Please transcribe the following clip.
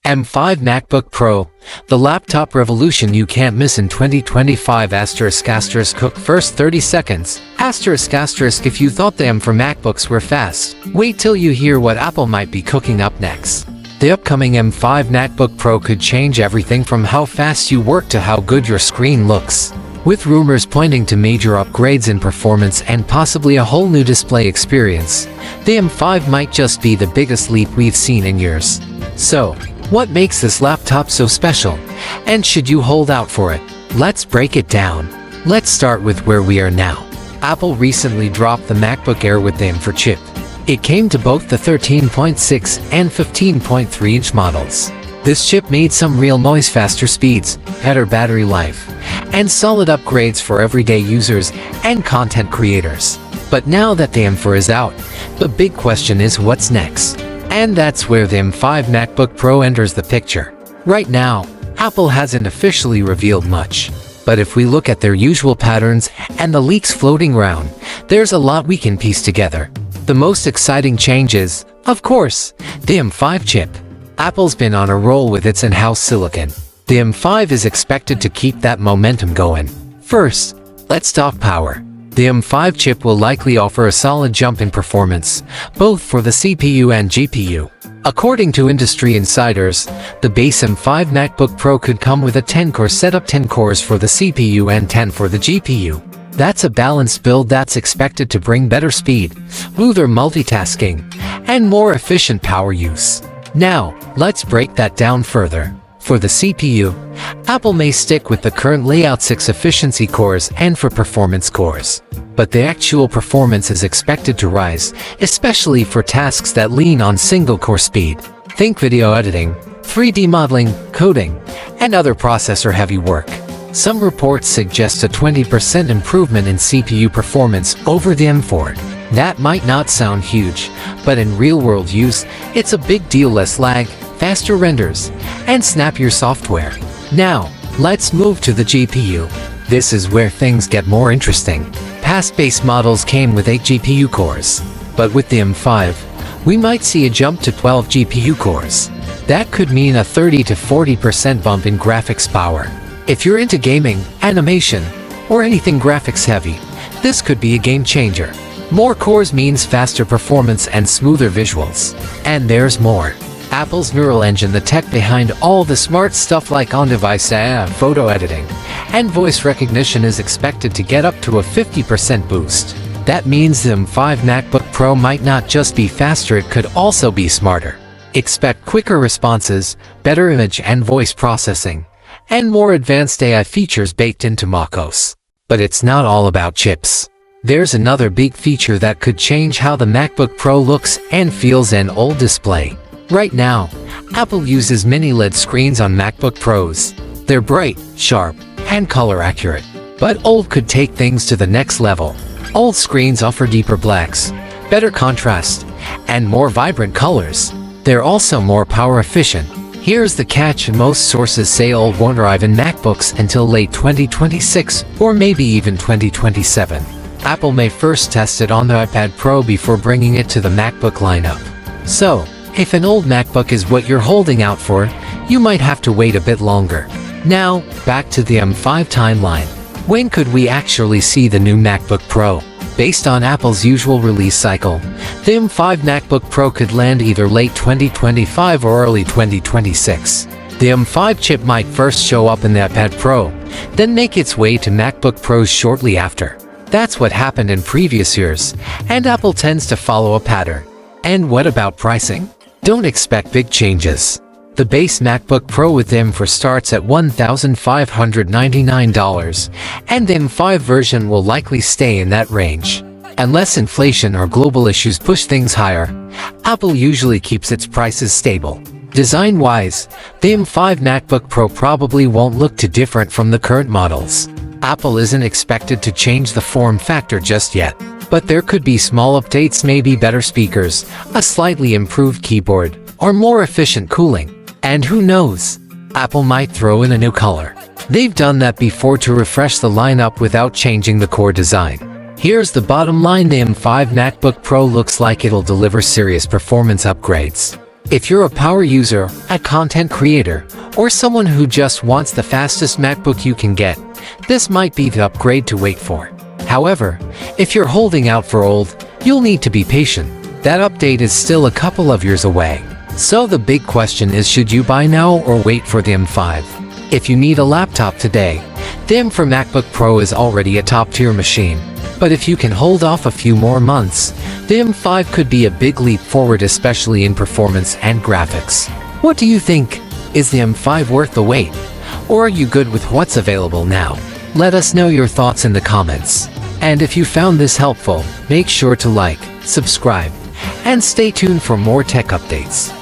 M5 MacBook Pro, the laptop revolution you can't miss in 2025 ***. Cook first 30 seconds. ***. If you thought the M4 MacBooks were fast, wait till you hear what Apple might be cooking up next. The upcoming M5 MacBook Pro could change everything from how fast you work to how good your screen looks, with rumors pointing to major upgrades in performance and possibly a whole new display experience. The M5 might just be the biggest leap we've seen in years. So, what makes this laptop so special? And should you hold out for it? Let's break it down. Let's start with where we are now. Apple recently dropped the MacBook Air with the M4 chip. It came to both the 13.6 and 15.3-inch models. This chip made some real noise, faster speeds, better battery life, and solid upgrades for everyday users and content creators. But now that the M4 is out, the big question is what's next? And that's where the M5 MacBook Pro enters the picture. Right now, Apple hasn't officially revealed much. But if we look at their usual patterns and the leaks floating around, there's a lot we can piece together. The most exciting change is, of course, the M5 chip. Apple's been on a roll with its in-house silicon. The M5 is expected to keep that momentum going. First, let's talk power. The M5 chip will likely offer a solid jump in performance, both for the CPU and GPU. According to industry insiders, the base M5 MacBook Pro could come with a 10-core setup, 10 cores for the CPU and 10 for the GPU. That's a balanced build that's expected to bring better speed, smoother multitasking, and more efficient power use. Now, let's break that down further. For the CPU, Apple may stick with the current layout, 6 efficiency cores and 4 performance cores. But the actual performance is expected to rise, especially for tasks that lean on single-core speed. Think video editing, 3D modeling, coding, and other processor-heavy work. Some reports suggest a 20% improvement in CPU performance over the M4. That might not sound huge, but in real-world use, it's a big deal. Less lag, faster renders, and snappier software. Now, let's move to the GPU. This is where things get more interesting. Past base models came with 8 GPU cores, but with the M5, we might see a jump to 12 GPU cores. That could mean a 30 to 40% bump in graphics power. If you're into gaming, animation, or anything graphics heavy, this could be a game changer. More cores means faster performance and smoother visuals. And there's more. Apple's Neural Engine, the tech behind all the smart stuff like on-device photo editing and voice recognition, is expected to get up to a 50% boost. That means the M5 MacBook Pro might not just be faster, it could also be smarter. Expect quicker responses, better image and voice processing, and more advanced AI features baked into macOS. But it's not all about chips. There's another big feature that could change how the MacBook Pro looks and feels: an OLED display. Right now, Apple uses mini LED screens on MacBook Pros. They're bright, sharp, and color accurate. But OLED could take things to the next level. OLED screens offer deeper blacks, better contrast, and more vibrant colors. They're also more power efficient. Here's the catch: most sources say OLED won't arrive in MacBooks until late 2026 or maybe even 2027. Apple may first test it on the iPad Pro before bringing it to the MacBook lineup. So, if an old MacBook is what you're holding out for, you might have to wait a bit longer. Now, back to the M5 timeline. When could we actually see the new MacBook Pro? Based on Apple's usual release cycle, the M5 MacBook Pro could land either late 2025 or early 2026. The M5 chip might first show up in the iPad Pro, then make its way to MacBook Pros shortly after. That's what happened in previous years, and Apple tends to follow a pattern. And what about pricing? Don't expect big changes. The base MacBook Pro with the M4 starts at $1,599, and the M5 version will likely stay in that range. Unless inflation or global issues push things higher, Apple usually keeps its prices stable. Design-wise, the M5 MacBook Pro probably won't look too different from the current models. Apple isn't expected to change the form factor just yet. But there could be small updates, maybe better speakers, a slightly improved keyboard, or more efficient cooling. And who knows? Apple might throw in a new color. They've done that before to refresh the lineup without changing the core design. Here's the bottom line: the M5 MacBook Pro looks like it'll deliver serious performance upgrades. If you're a power user, a content creator, or someone who just wants the fastest MacBook you can get, this might be the upgrade to wait for. However, if you're holding out for old, you'll need to be patient. That update is still a couple of years away. So the big question is, should you buy now or wait for the M5? If you need a laptop today, the M5 MacBook Pro is already a top-tier machine. But if you can hold off a few more months, the M5 could be a big leap forward, especially in performance and graphics. What do you think? Is the M5 worth the wait? Or are you good with what's available now? Let us know your thoughts in the comments. And if you found this helpful, make sure to like, subscribe, and stay tuned for more tech updates.